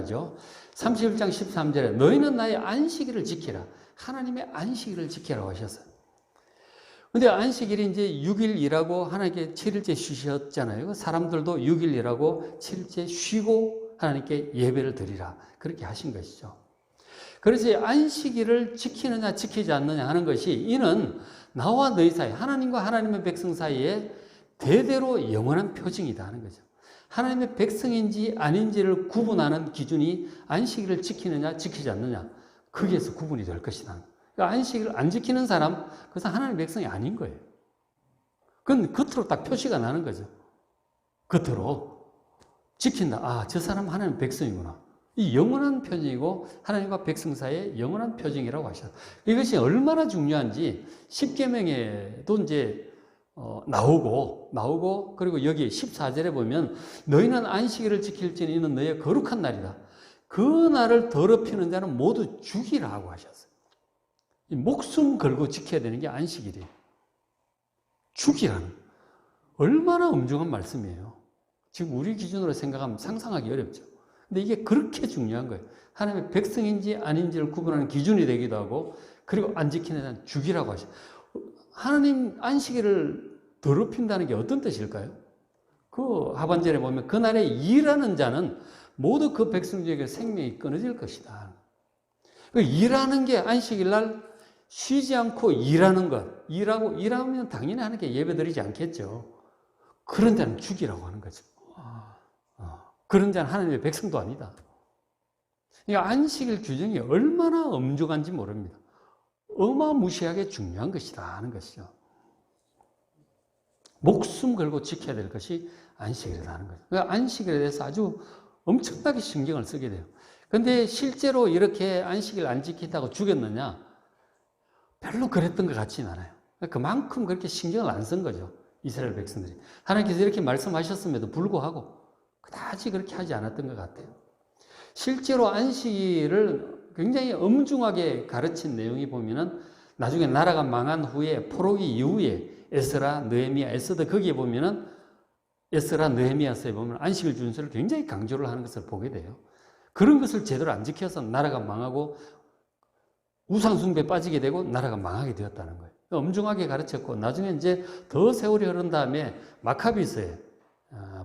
하죠. 31장 13절에 너희는 나의 안식일을 지키라. 하나님의 안식일을 지키라고 하셨어요. 근데 안식일이 이제 6일 일하고 하나님께 7일째 쉬셨잖아요. 사람들도 6일 일하고 7일째 쉬고 하나님께 예배를 드리라. 그렇게 하신 것이죠. 그래서 안식일을 지키느냐 지키지 않느냐 하는 것이 이는 나와 너희 사이, 하나님과 하나님의 백성 사이에 대대로 영원한 표징이다 하는 거죠. 하나님의 백성인지 아닌지를 구분하는 기준이 안식일을 지키느냐 지키지 않느냐, 거기에서 구분이 될 것이다. 그러니까 안식일을 안 지키는 사람, 그것은 하나님의 백성이 아닌 거예요. 그건 겉으로 딱 표시가 나는 거죠. 겉으로 지킨다. 아, 저 사람 하나님의 백성이구나. 이 영원한 표징이고 하나님과 백성 사이의 영원한 표징이라고 하셨어요. 이것이 얼마나 중요한지 10계명에도 이제 나오고 그리고 여기 14절에 보면 너희는 안식일을 지킬지니 이는 너희의 거룩한 날이다. 그 날을 더럽히는 자는 모두 죽이라고 하셨어요. 목숨 걸고 지켜야 되는 게 안식일이에요. 죽이라는. 얼마나 엄중한 말씀이에요. 지금 우리 기준으로 생각하면 상상하기 어렵죠. 근데 이게 그렇게 중요한 거예요. 하나님의 백성인지 아닌지를 구분하는 기준이 되기도 하고, 그리고 안 지키는 자는 죽이라고 하셔. 하나님 안식일을 더럽힌다는 게 어떤 뜻일까요? 그 하반절에 보면 그날에 일하는 자는 모두 그 백성 중에 생명이 끊어질 것이다. 일하는 게 안식일 날 쉬지 않고 일하는 것, 일하면 당연히 하나님께 예배드리지 않겠죠. 그런 자는 죽이라고 하는 거죠. 그런 자는 하나님의 백성도 아니다. 그러니까 안식일 규정이 얼마나 엄중한지 모릅니다. 어마무시하게 중요한 것이다 하는 것이죠. 목숨 걸고 지켜야 될 것이 안식일이다 하는 거죠. 그러니까 안식일에 대해서 아주 엄청나게 신경을 쓰게 돼요. 그런데 실제로 이렇게 안식일 안 지킨다고 죽였느냐? 별로 그랬던 것 같지는 않아요. 그만큼 그렇게 신경을 안 쓴 거죠. 이스라엘 백성들이. 하나님께서 이렇게 말씀하셨음에도 불구하고 그다지 그렇게 하지 않았던 것 같아요. 실제로 안식일을 굉장히 엄중하게 가르친 내용이 보면은 나중에 나라가 망한 후에 포로기 이후에 에스라, 느헤미야, 에스더 거기에 보면은 에스라, 느헤미야서에 보면 안식일 준수를 굉장히 강조를 하는 것을 보게 돼요. 그런 것을 제대로 안 지켜서 나라가 망하고 우상숭배에 빠지게 되고 나라가 망하게 되었다는 거예요. 엄중하게 가르쳤고 나중에 이제 더 세월이 흐른 다음에 마카비서에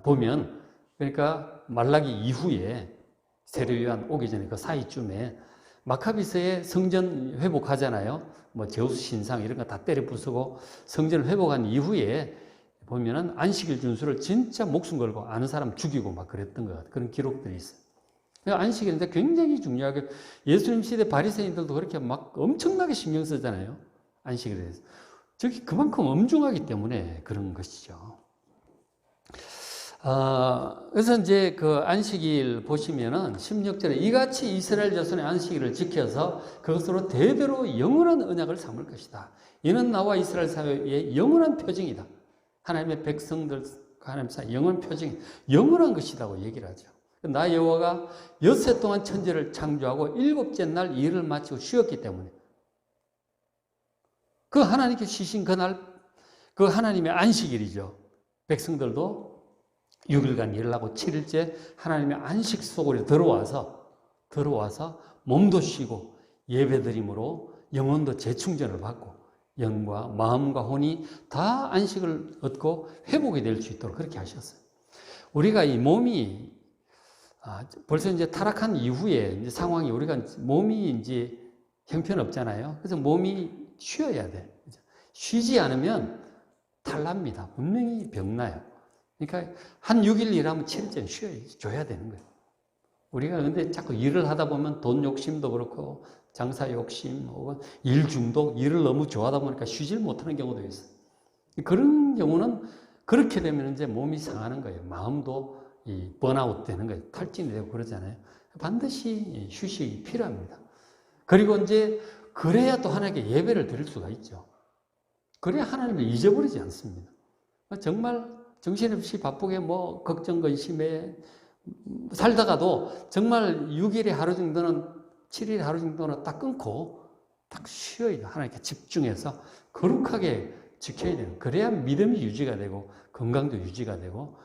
보면, 그러니까 말라기 이후에 세례요한 오기 전에 그 사이쯤에 마카비서에 성전 회복하잖아요. 뭐 제우스 신상 이런 거 다 때려 부수고 성전을 회복한 이후에 보면은 안식일 준수를 진짜 목숨 걸고 아는 사람 죽이고 막 그랬던 것 같아요. 그런 기록들이 있어요. 안식일인데 굉장히 중요하게 예수님 시대 바리새인들도 그렇게 막 엄청나게 신경 쓰잖아요. 안식일에 대해서. 저기 그만큼 엄중하기 때문에 그런 것이죠. 그래서 이제 그 안식일 보시면은 16절에 이같이 이스라엘 자손의 안식일을 지켜서 그것으로 대대로 영원한 언약을 삼을 것이다. 이는 나와 이스라엘 사이의 영원한 표징이다. 하나님의 백성들, 하나님 사이 영원한 표징, 영원한 것이라고 얘기를 하죠. 나 여호와가 엿새 동안 천지를 창조하고 일곱째 날 일을 마치고 쉬었기 때문에 그 하나님께 쉬신 그날, 그 하나님의 안식일이죠. 백성들도 6일간 일을 하고 7일째 하나님의 안식 속으로 들어와서 몸도 쉬고 예배드림으로 영혼도 재충전을 받고 영과 마음과 혼이 다 안식을 얻고 회복이 될 수 있도록 그렇게 하셨어요. 우리가 이 몸이 벌써 이제 타락한 이후에 이제 상황이 우리가 몸이 이제 형편없잖아요. 그래서 몸이 쉬어야 돼. 쉬지 않으면 탈납니다. 분명히 병나요. 그러니까 한 6일 일하면 7일째 줘야 되는 거예요. 우리가 근데 자꾸 일을 하다 보면 돈 욕심도 그렇고 장사 욕심 혹은 일 중독, 일을 너무 좋아하다 보니까 쉬질 못하는 경우도 있어요. 그런 경우는 그렇게 되면 이제 몸이 상하는 거예요. 마음도 이 번아웃 되는 거예요. 탈진이 되고 그러잖아요. 반드시 휴식이 필요합니다. 그리고 이제 그래야 또 하나님께 예배를 드릴 수가 있죠. 그래야 하나님을 잊어버리지 않습니다. 정말 정신없이 바쁘게 뭐 걱정 근심에 살다가도 정말 6일에 하루 정도는 7일에 하루 정도는 딱 끊고 딱 쉬어야 돼요. 하나님께 집중해서 거룩하게 지켜야 돼요. 그래야 믿음이 유지가 되고 건강도 유지가 되고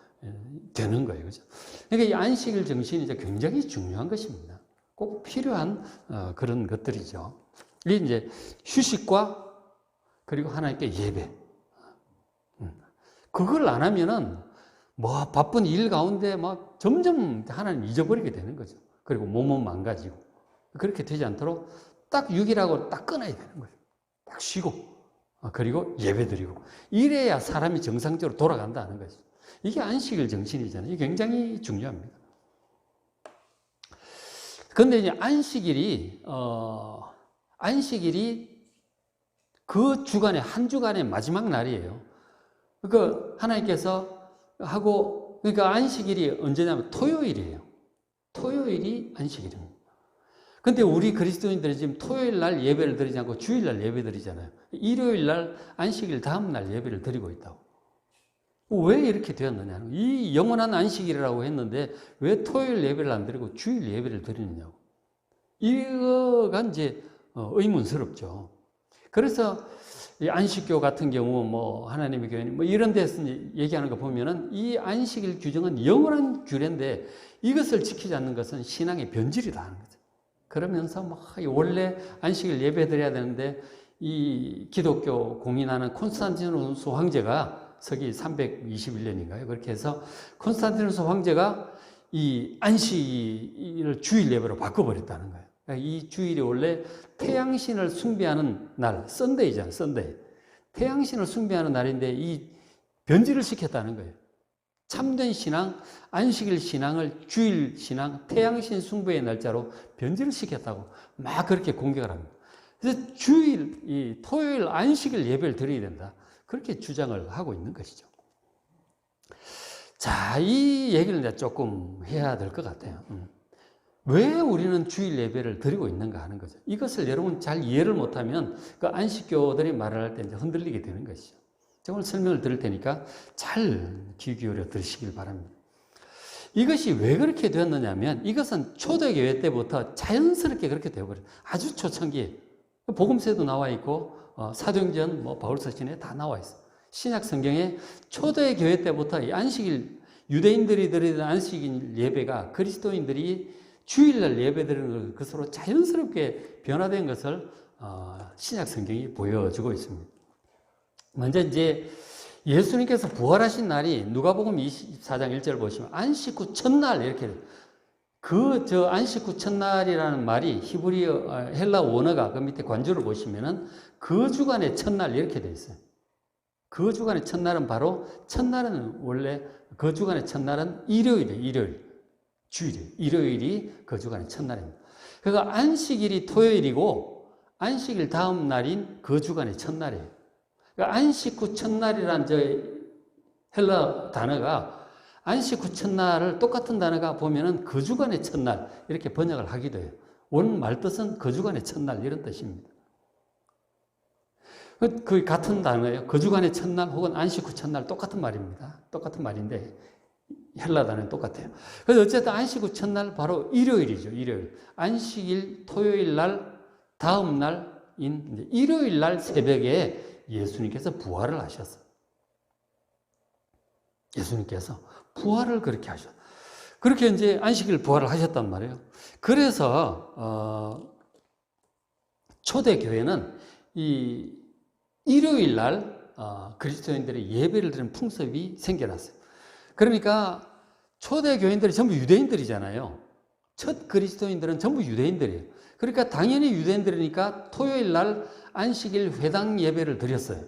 되는 거예요. 그죠? 그러니까 이 안식일 정신이 이제 굉장히 중요한 것입니다. 꼭 필요한 그런 것들이죠. 이게 이제 휴식과 그리고 하나님께 예배. 그걸 안 하면은 뭐 바쁜 일 가운데 막 점점 하나님 잊어버리게 되는 거죠. 그리고 몸은 망가지고. 그렇게 되지 않도록 딱 6일하고 딱 끊어야 되는 거예요. 딱 쉬고. 그리고 예배 드리고. 이래야 사람이 정상적으로 돌아간다는 거죠. 이게 안식일 정신이잖아요. 이게 굉장히 중요합니다. 그런데 이제 안식일이 그 주간의, 한 주간의 마지막 날이에요. 그러니까 하나님께서 하고, 그러니까 안식일이 언제냐면 토요일이에요. 토요일이 안식일입니다. 근데 우리 그리스도인들이 지금 토요일 날 예배를 드리지 않고 주일 날 예배 드리잖아요. 일요일 날 안식일 다음 날 예배를 드리고 있다고. 왜 이렇게 되었느냐. 이 영원한 안식일이라고 했는데 왜 토요일 예배를 안 드리고 주일 예배를 드리느냐고. 이거가 이제 의문스럽죠. 그래서 이 안식교 같은 경우 뭐 하나님의 교회 뭐 이런 데서 얘기하는 거 보면은 이 안식일 규정은 영원한 규례인데 이것을 지키지 않는 것은 신앙의 변질이다 하는 거죠. 그러면서 막 원래 안식일 예배 드려야 되는데 이 기독교 공인하는 콘스탄티누스 황제가 서기 321년인가요? 그렇게 해서 콘스탄티누스 황제가 이 안식일을 주일 예배로 바꿔버렸다는 거예요. 그러니까 이 주일이 원래 태양신을 숭배하는 날, 썬데이잖아요, 썬데이. 태양신을 숭배하는 날인데 이 변질을 시켰다는 거예요. 참된 신앙, 안식일 신앙을 주일 신앙, 태양신 숭배의 날짜로 변질을 시켰다고 막 그렇게 공격을 합니다. 그래서 주일, 이 토요일 안식일 예배를 드려야 된다. 그렇게 주장을 하고 있는 것이죠. 자, 이 얘기를 이제 조금 해야 될 것 같아요. 왜 우리는 주일 예배를 드리고 있는가 하는 거죠. 이것을 여러분 잘 이해를 못하면 그 안식교들이 말을 할 때 이제 흔들리게 되는 것이죠. 제가 오늘 설명을 드릴 테니까 잘 귀 기울여 들으시길 바랍니다. 이것이 왜 그렇게 되었느냐면 이것은 초대교회 때부터 자연스럽게 그렇게 되어버려요. 아주 초창기에. 복음서에도 나와 있고 사도행전, 뭐 바울서신에 다 나와 있어요. 신약 성경에 초대교회 때부터 이 안식일, 유대인들이 드리는 안식일 예배가 그리스도인들이 주일날 예배 드리는 것으로 자연스럽게 변화된 것을 신약 성경이 보여주고 있습니다. 먼저 이제 예수님께서 부활하신 날이 누가복음 24장 1절 보시면 안식 후 첫날 이렇게 저 안식 후 첫날이라는 말이 히브리어 헬라 원어가 그 밑에 관주를 보시면은 그 주간의 첫날 이렇게 돼 있어요. 그 주간의 첫날은 바로 첫날은 원래 그 주간의 첫날은 일요일이에요. 주일이에요. 일요일이 그 주간의 첫날입니다. 그러니까 안식일이 토요일이고 안식일 다음 날인 그 주간의 첫날이에요. 그러니까 안식 후 첫날이란 저 헬라 단어가 안식 후 첫날을 똑같은 단어가 보면은 그 주간의 첫날 이렇게 번역을 하기도 해요. 원 말뜻은 그 주간의 첫날 이런 뜻입니다. 그 같은 단어예요. 그 주간의 첫날 혹은 안식 후 첫날 똑같은 말입니다. 똑같은 말인데 헬라 단어는 똑같아요. 그래서 어쨌든 안식 후 첫날 바로 일요일이죠. 일요일. 안식일 토요일 날 다음 날인 일요일 날 새벽에 예수님께서 부활을 하셨어요. 예수님께서 부활을 그렇게 하셨어요. 그렇게 이제 안식일 부활을 하셨단 말이에요. 그래서 초대 교회는 이 일요일 날 그리스도인들의 예배를 드리는 풍습이 생겨났어요. 그러니까 초대 교인들이 전부 유대인들이잖아요. 첫 그리스도인들은 전부 유대인들이에요. 그러니까 당연히 유대인들이니까 토요일 날 안식일 회당 예배를 드렸어요.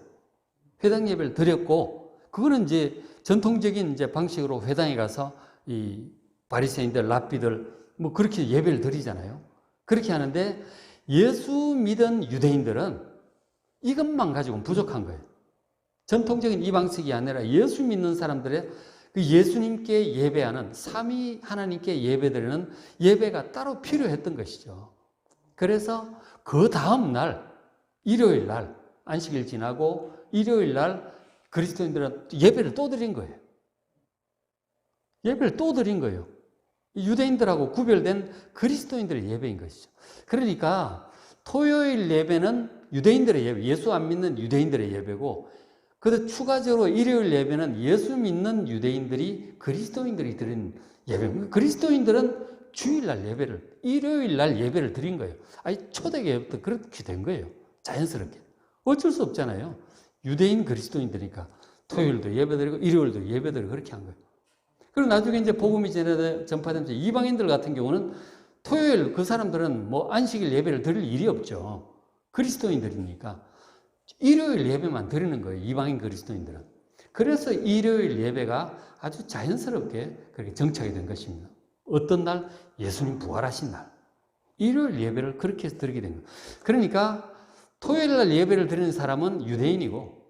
회당 예배를 드렸고, 그거는 이제 전통적인 이제 방식으로 회당에 가서 이 바리새인들, 랍비들 뭐 그렇게 예배를 드리잖아요. 그렇게 하는데 예수 믿은 유대인들은 이것만 가지고는 부족한 거예요. 전통적인 이 방식이 아니라 예수 믿는 사람들의 그 예수님께 예배하는 삼위 하나님께 예배드리는 예배가 따로 필요했던 것이죠. 그래서 그 다음 날 일요일 날 안식일 지나고 일요일 날 그리스도인들은 예배를 또 드린 거예요. 예배를 또 드린 거예요. 유대인들하고 구별된 그리스도인들의 예배인 것이죠. 그러니까 토요일 예배는 유대인들의 예배, 예수 안 믿는 유대인들의 예배고 그런데 추가적으로 일요일 예배는 예수 믿는 유대인들이 그리스도인들이 드린 예배입니다. 그리스도인들은 주일날 예배를, 일요일날 예배를 드린 거예요. 아니, 초대교회부터 그렇게 된 거예요. 자연스럽게. 어쩔 수 없잖아요. 유대인 그리스도인들이니까 토요일도 예배드리고 일요일도 예배드리고 그렇게 한 거예요. 그리고 나중에 이제 복음이 전파되면서 이방인들 같은 경우는 토요일 그 사람들은 뭐 안식일 예배를 드릴 일이 없죠. 그리스도인들이니까 일요일 예배만 드리는 거예요. 이방인 그리스도인들은. 그래서 일요일 예배가 아주 자연스럽게 그렇게 정착이 된 것입니다. 어떤 날? 예수님 부활하신 날. 일요일 예배를 그렇게 해서 드리게 된 거예요. 그러니까 토요일 날 예배를 드리는 사람은 유대인이고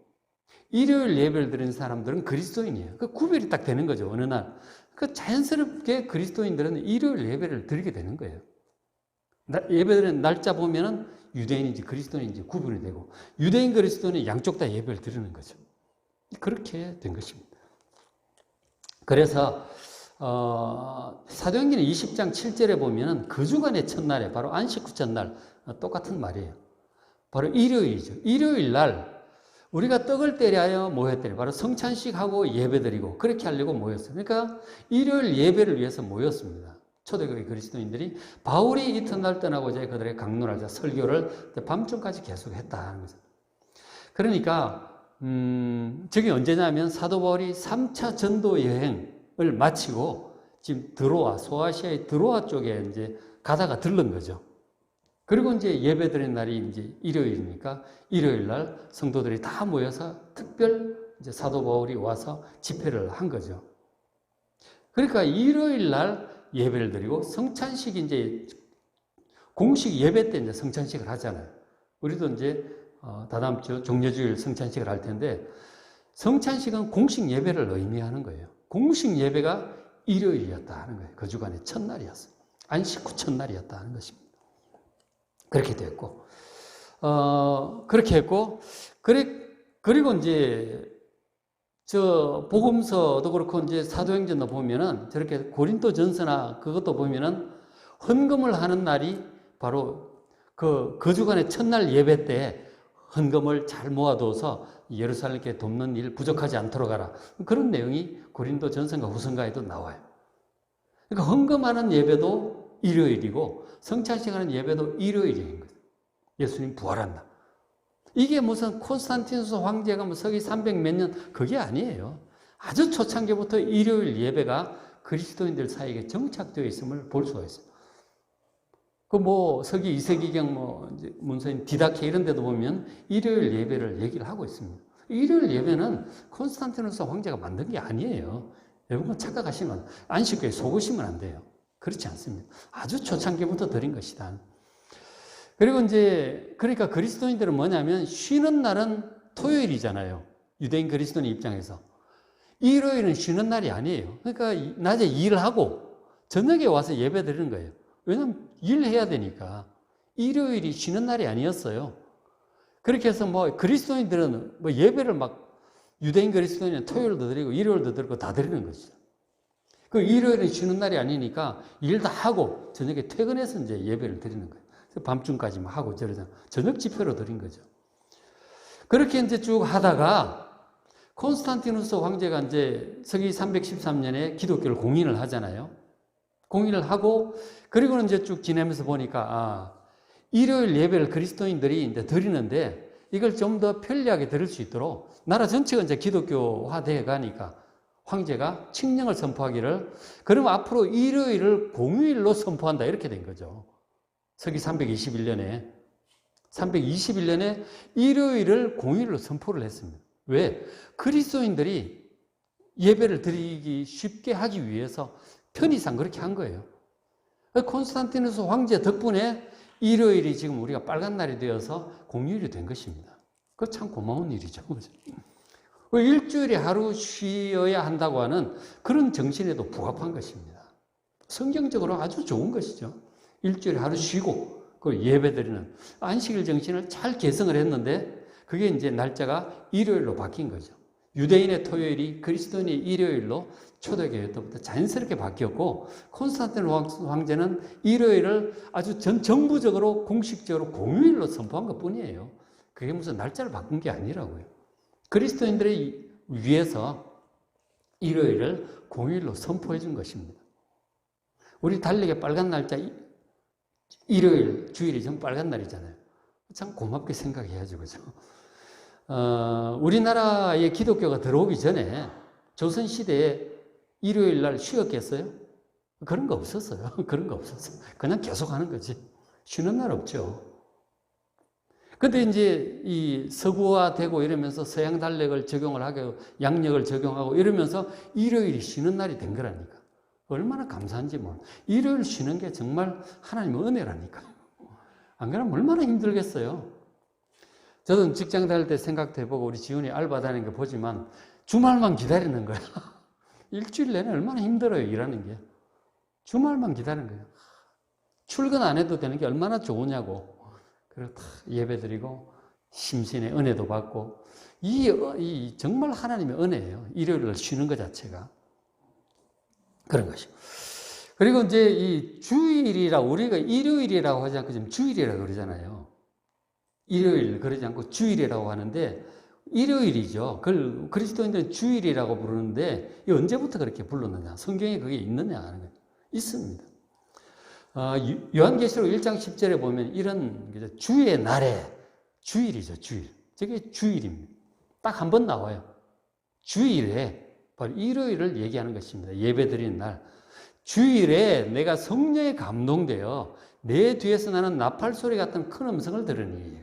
일요일 예배를 드리는 사람들은 그리스도인이에요. 그 구별이 딱 되는 거죠. 어느 날. 그 자연스럽게 그리스도인들은 일요일 예배를 드리게 되는 거예요. 예배드리는 날짜 보면은 유대인인지 그리스도인인지 구분이 되고 유대인 그리스도인은 양쪽 다 예배를 드리는 거죠. 그렇게 된 것입니다. 그래서 사도행전 20장 7절에 보면은 그 주간의 첫날에 바로 안식 후 첫날 똑같은 말이에요. 바로 일요일이죠. 일요일 날 우리가 떡을 때려야 모였더니 바로 성찬식하고 예배드리고 그렇게 하려고 모였어요. 그러니까 일요일 예배를 위해서 모였습니다. 초대교회 그리스도인들이 바울이 이튿날 떠나고자 그들의 강론하자 설교를 밤중까지 계속했다는 거죠. 그러니까 저게 언제냐면 사도 바울이 3차 전도 여행을 마치고 지금 소아시아의 드로아 쪽에 이제 가다가 들른 거죠. 그리고 이제 예배드린 날이 이제 일요일이니까 일요일 날 성도들이 다 모여서 특별 이제 사도 바울이 와서 집회를 한 거죠. 그러니까 일요일 날 예배를 드리고 성찬식 이제 공식 예배 때 이제 성찬식을 하잖아요. 우리도 이제 다다음 주 종려주일 성찬식을 할 텐데 성찬식은 공식 예배를 의미하는 거예요. 공식 예배가 일요일이었다 하는 거예요. 그 주간의 첫날이었어요. 안식 후 첫날이었다 하는 것입니다. 그렇게 됐고, 그렇게 했고, 그리고 이제, 복음서도 그렇고, 이제 사도행전도 보면은, 저렇게 고린도 전서나 그것도 보면은, 헌금을 하는 날이 바로 그 주간의 첫날 예배 때 헌금을 잘 모아둬서 예루살렘께 돕는 일 부족하지 않도록 하라. 그런 내용이 고린도 전서인가 후서인가에도 나와요. 그러니까 헌금하는 예배도 일요일이고, 성찬식 하는 예배도 일요일인 거예요. 예수님 부활한다. 이게 무슨 콘스탄티누스 황제가 뭐 서기 300 몇 년 그게 아니에요. 아주 초창기부터 일요일 예배가 그리스도인들 사이에 정착되어 있음을 볼 수가 있어요. 그 뭐 서기 2세기경 문서인 디다케 이런 데도 보면 일요일 예배를 얘기를 하고 있습니다. 일요일 예배는 콘스탄티누스 황제가 만든 게 아니에요. 여러분 착각하시면 안식교에 속으시면 안 돼요. 그렇지 않습니다. 아주 초창기부터 드린 것이다. 그리고 이제, 그러니까 그리스도인들은 뭐냐면, 쉬는 날은 토요일이잖아요. 유대인 그리스도인 입장에서. 일요일은 쉬는 날이 아니에요. 그러니까 낮에 일을 하고, 저녁에 와서 예배 드리는 거예요. 왜냐면 일해야 되니까. 일요일이 쉬는 날이 아니었어요. 그렇게 해서 그리스도인들은 예배를 유대인 그리스도인은 토요일도 드리고, 일요일도 드리고 다 드리는 것이죠. 그 일요일은 쉬는 날이 아니니까 일 다 하고 저녁에 퇴근해서 이제 예배를 드리는 거예요. 밤중까지 하고 저러잖아요. 저녁 집회로 드린 거죠. 그렇게 이제 쭉 하다가 콘스탄티누스 황제가 이제 서기 313년에 기독교를 공인을 하잖아요. 공인을 하고 그리고는 이제 쭉 지내면서 보니까 일요일 예배를 그리스도인들이 이제 드리는데 이걸 좀 더 편리하게 드릴 수 있도록 나라 전체가 이제 기독교화되어 가니까 황제가 칙령을 선포하기를 그럼 앞으로 일요일을 공휴일로 선포한다 이렇게 된 거죠. 서기 321년에 일요일을 공휴일로 선포를 했습니다. 왜? 그리스도인들이 예배를 드리기 쉽게 하기 위해서 편의상 그렇게 한 거예요. 콘스탄티누스 황제 덕분에 일요일이 지금 우리가 빨간 날이 되어서 공휴일이 된 것입니다. 그거 참 고마운 일이죠. 일주일에 하루 쉬어야 한다고 하는 그런 정신에도 부합한 것입니다. 성경적으로 아주 좋은 것이죠. 일주일에 하루 쉬고 그 예배드리는 안식일 정신을 잘 개성을 했는데 그게 이제 날짜가 일요일로 바뀐 거죠. 유대인의 토요일이 그리스도인의 일요일로 초대교회 때부터 자연스럽게 바뀌었고 콘스탄티누스 황제는 일요일을 아주 정부적으로 공식적으로 공휴일로 선포한 것 뿐이에요. 그게 무슨 날짜를 바꾼 게 아니라고요. 그리스도인들을 위해서 일요일을 공휴일로 선포해 준 것입니다. 우리 달력에 빨간 날짜 일요일, 주일이 전 빨간 날이잖아요. 참 고맙게 생각해야죠, 그죠? 우리나라에 기독교가 들어오기 전에 조선시대에 일요일 날 쉬었겠어요? 그런 거 없었어요. 그런 거 없었어요. 그냥 계속 하는 거지. 쉬는 날 없죠. 근데 이제 이 서구화되고 이러면서 서양 달력을 적용을 하고 양력을 적용하고 이러면서 일요일이 쉬는 날이 된 거라니까. 얼마나 감사한지 뭐. 일요일 쉬는 게 정말 하나님의 은혜라니까요. 안 그러면 얼마나 힘들겠어요. 저는 직장 다닐 때 생각도 해보고 우리 지훈이 알바 다니는 거 보지만 주말만 기다리는 거야. 일주일 내내 얼마나 힘들어요, 일하는 게. 주말만 기다리는 거예요. 출근 안 해도 되는 게 얼마나 좋으냐고. 그리고 다 예배 드리고 심신의 은혜도 받고 이 정말 하나님의 은혜예요. 일요일을 쉬는 것 자체가. 그런 것이고. 그리고 이제 이 주일이라고 우리가 일요일이라고 하지 않고 지금 주일이라고 그러잖아요. 일요일 그러지 않고 주일이라고 하는데 일요일이죠. 그걸 그리스도인들은 주일이라고 부르는데 이 언제부터 그렇게 불렀느냐? 성경에 그게 있느냐 하는 거예요. 있습니다. 요한계시록 1장 10절에 보면 이런 주의 날에 주일이죠. 주일. 저게 주일입니다. 딱 한 번 나와요. 주일에 바로 일요일을 얘기하는 것입니다. 예배 드리는 날. 주일에 내가 성령에 감동되어 내 뒤에서 나는 나팔 소리 같은 큰 음성을 들으니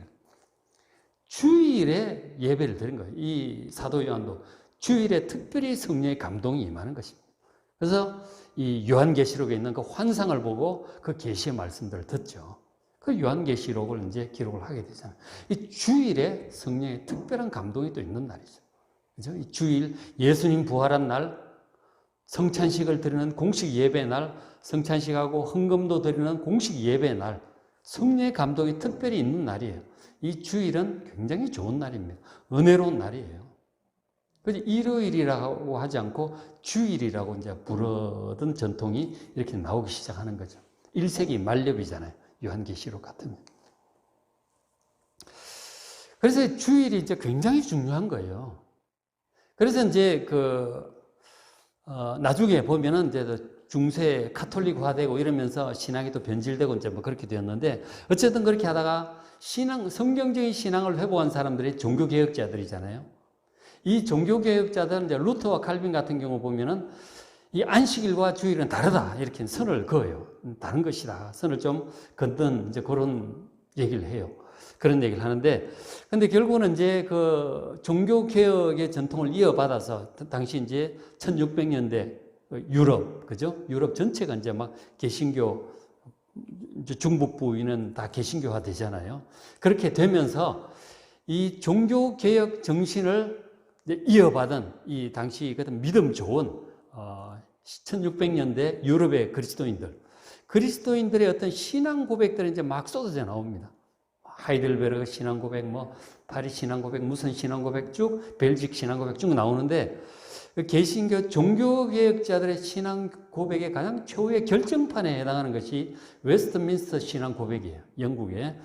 주일에 예배를 드린 거예요. 이 사도 요한도 주일에 특별히 성령의 감동이 임하는 것입니다. 그래서 이 요한계시록에 있는 그 환상을 보고 그 계시의 말씀들을 듣죠. 그 요한계시록을 이제 기록을 하게 되잖아요. 이 주일에 성령의 특별한 감동이 또 있는 날이죠. 그죠? 이 주일, 예수님 부활한 날, 성찬식을 드리는 공식 예배 날, 성찬식하고 헌금도 드리는 공식 예배 날, 성령의 감동이 특별히 있는 날이에요. 이 주일은 굉장히 좋은 날입니다. 은혜로운 날이에요. 그래서 일요일이라고 하지 않고 주일이라고 이제 부르던 전통이 이렇게 나오기 시작하는 거죠. 1세기 말엽이잖아요. 요한계시록 같으면. 그래서 주일이 이제 굉장히 중요한 거예요. 그래서 이제 나중에 보면은 이제 중세 카톨릭화되고 이러면서 신앙이 또 변질되고 이제 뭐 그렇게 되었는데 어쨌든 그렇게 하다가 성경적인 신앙을 회복한 사람들이 종교개혁자들이잖아요. 이 종교개혁자들은 이제 루터와 칼빈 같은 경우 보면은 이 안식일과 주일은 다르다. 이렇게 선을 그어요. 다른 것이다. 선을 좀 긋는 이제 그런 얘기를 해요. 그런 얘기를 하는데, 근데 결국은 이제 그 종교개혁의 전통을 이어받아서 당시 이제 1600년대 유럽, 그죠? 유럽 전체가 이제 막 개신교, 이제 중북부위는 다 개신교화 되잖아요. 그렇게 되면서 이 종교개혁 정신을 이어받은 이 당시 그 믿음 좋은 1600년대 유럽의 그리스도인들의 어떤 신앙 고백들이 이제 막 쏟아져 나옵니다. 하이델베르그 신앙 고백, 뭐 파리 신앙 고백, 무슨 신앙 고백 쭉 벨직 신앙 고백 쭉 나오는데 개신교 종교개혁자들의 신앙 고백의 가장 최후의 결정판에 해당하는 것이 웨스트민스터 신앙 고백이에요. 영국의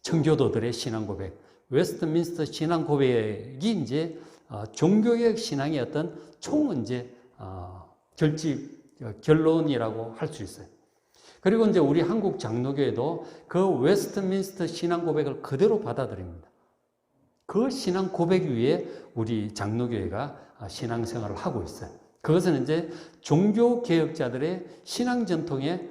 청교도들의 신앙 고백. 웨스트민스터 신앙 고백이 이제 종교개혁 신앙의 어떤 총 이제 결론이라고 할 수 있어요. 그리고 이제 우리 한국 장로교회도 그 웨스트민스터 신앙 고백을 그대로 받아들입니다. 그 신앙 고백 위에 우리 장로교회가 신앙생활을 하고 있어요. 그것은 이제 종교개혁자들의 신앙 전통의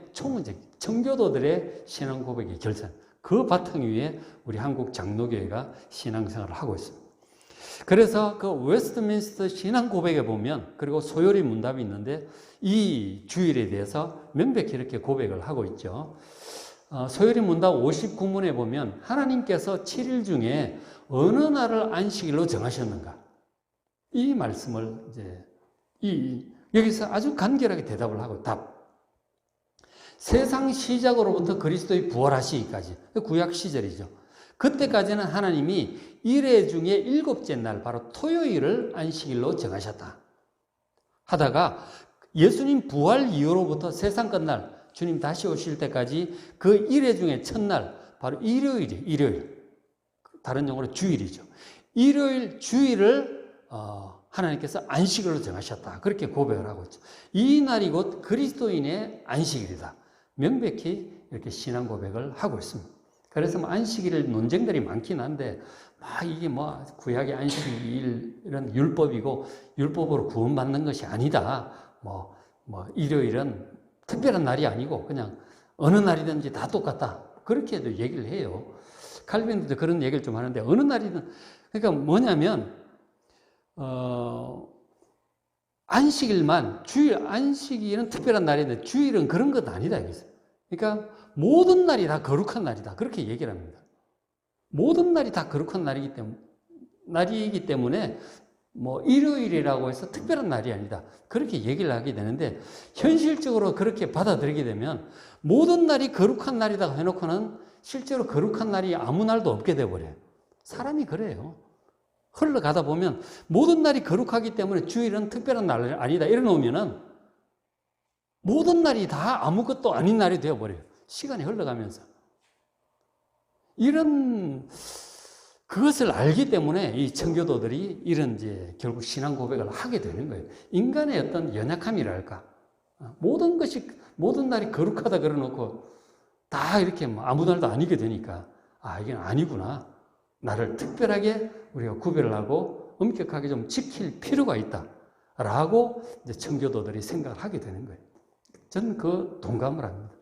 청교도들의 신앙 고백의 결산. 그 바탕 위에 우리 한국 장로교회가 신앙생활을 하고 있습니다. 그래서 그 웨스트민스터 신앙 고백에 보면 그리고 소요리 문답이 있는데 이 주일에 대해서 명백히 이렇게 고백을 하고 있죠. 소요리 문답 59문에 보면 하나님께서 7일 중에 어느 날을 안식일로 정하셨는가? 이 말씀을 이제 여기서 아주 간결하게 대답을 하고 세상 시작으로부터 그리스도의 부활하시기까지 구약 시절이죠. 그때까지는 하나님이 일회 중에 7째 날 바로 토요일을 안식일로 정하셨다. 하다가 예수님 부활 이후로부터 세상 끝날 주님 다시 오실 때까지 그 일회 중에 첫날 바로 일요일. 다른 용어로 주일이죠. 주일을 하나님께서 안식일로 정하셨다. 그렇게 고백을 하고 있죠. 이 날이 곧 그리스도인의 안식일이다. 명백히 이렇게 신앙 고백을 하고 있습니다. 그래서 안식일 논쟁들이 많긴 한데, 이게 구약의 안식일, 이런 율법이고, 율법으로 구원받는 것이 아니다. 일요일은 특별한 날이 아니고, 그냥 어느 날이든지 다 똑같다. 그렇게도 얘기를 해요. 칼빈도 그런 얘기를 좀 하는데, 어느 날이든, 그러니까 뭐냐면, 안식일만, 안식일은 특별한 날인데, 주일은 그런 것 아니다. 그러니까, 모든 날이 다 거룩한 날이다. 그렇게 얘기를 합니다. 모든 날이 다 거룩한 날이기 때문에 일요일이라고 해서 특별한 날이 아니다. 그렇게 얘기를 하게 되는데 현실적으로 그렇게 받아들이게 되면 모든 날이 거룩한 날이다 해놓고는 실제로 거룩한 날이 아무 날도 없게 돼버려요. 사람이 그래요. 흘러가다 보면 모든 날이 거룩하기 때문에 주일은 특별한 날 아니다 이래놓으면은 모든 날이 다 아무것도 아닌 날이 되어버려요. 시간이 흘러가면서. 그것을 알기 때문에 이 청교도들이 이런 결국 신앙 고백을 하게 되는 거예요. 인간의 어떤 연약함이랄까. 모든 날이 거룩하다 그러놓고 다 이렇게 아무 날도 아니게 되니까, 이건 아니구나. 나를 특별하게 우리가 구별을 하고 엄격하게 좀 지킬 필요가 있다. 라고 청교도들이 생각을 하게 되는 거예요. 저는 그 동감을 합니다.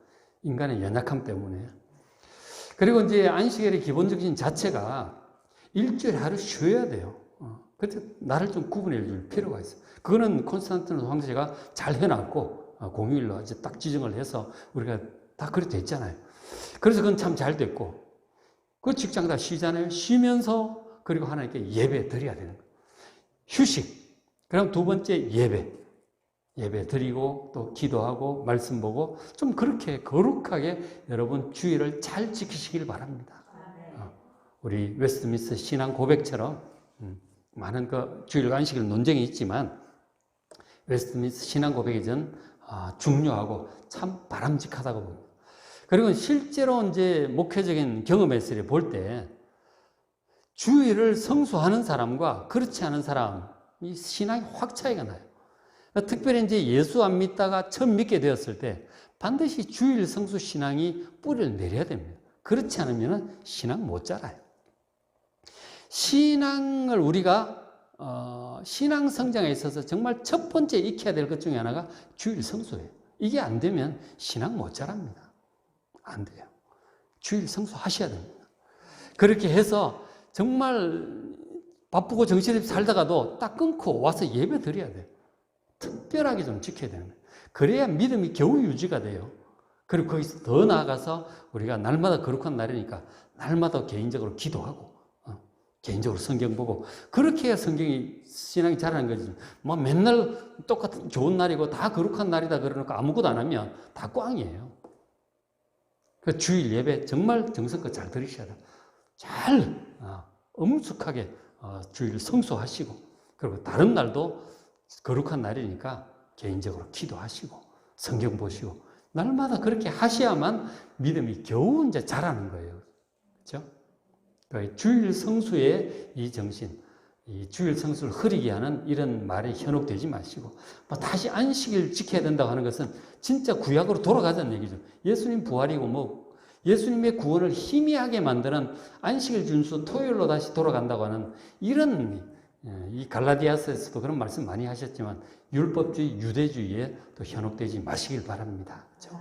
인간의 연약함 때문에. 그리고 안식일의 기본적인 자체가 일주일에 하루 쉬어야 돼요. 그래서 나를 좀 구분해 줄 필요가 있어요. 그거는 콘스탄티노스 황제가 잘 해놨고, 공휴일로 이제 딱 지정을 해서 우리가 다 그렇게 됐잖아요. 그래서 그건 참 잘 됐고, 그 직장 다 쉬잖아요. 쉬면서, 그리고 하나님께 예배 드려야 되는 거예요. 휴식. 그럼 두 번째 예배 드리고 또 기도하고 말씀 보고 좀 그렇게 거룩하게 여러분 주일을 잘 지키시길 바랍니다. 우리 웨스트민스터 신앙 고백처럼 많은 주일 안식일 논쟁이 있지만 웨스트민스터 신앙 고백이 전 중요하고 참 바람직하다고 봅니다. 그리고 실제로 목회적인 경험에서 볼 때 주일을 성수하는 사람과 그렇지 않은 사람 이 신앙이 확 차이가 나요. 특별히 예수 안 믿다가 처음 믿게 되었을 때 반드시 주일 성수 신앙이 뿌리를 내려야 됩니다. 그렇지 않으면 신앙 못 자라요. 신앙을 우리가 신앙 성장에 있어서 정말 첫 번째 익혀야 될 것 중에 하나가 주일 성수예요. 이게 안 되면 신앙 못 자랍니다. 안 돼요. 주일 성수하셔야 됩니다. 그렇게 해서 정말 바쁘고 정신없이 살다가도 딱 끊고 와서 예배 드려야 돼요. 특별하게 좀 지켜야 되는 거예요. 그래야 믿음이 겨우 유지가 돼요. 그리고 거기서 더 나아가서 우리가 날마다 거룩한 날이니까 날마다 개인적으로 기도하고 개인적으로 성경 보고 그렇게 해야 신앙이 자라는 거지. 맨날 똑같은 좋은 날이고 다 거룩한 날이다 그러니고 아무것도 안 하면 다 꽝이에요. 그 주일 예배 정말 정성껏 잘 들으셔야 돼요. 잘 엄숙하게 주일 성수하시고 그리고 다른 날도 거룩한 날이니까 개인적으로 기도하시고 성경 보시고 날마다 그렇게 하셔야만 믿음이 겨우 자라는 거예요. 그렇죠? 그러니까 주일 성수의 이 정신, 이 주일 성수를 흐리게 하는 이런 말에 현혹되지 마시고 다시 안식일 지켜야 된다고 하는 것은 진짜 구약으로 돌아가자는 얘기죠. 예수님 부활이고 예수님의 구원을 희미하게 만드는 안식일 준수 토요일로 다시 돌아간다고 하는 이런 이 갈라디아서에서도 그런 말씀 많이 하셨지만 율법주의, 유대주의에 또 현혹되지 마시길 바랍니다. 그렇죠?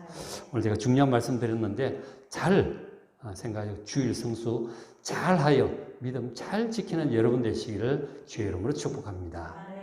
오늘 제가 중요한 말씀 드렸는데 잘 생각하시고 주일 성수 잘하여 믿음 잘 지키는 여러분 되시기를 주의 이름으로 축복합니다.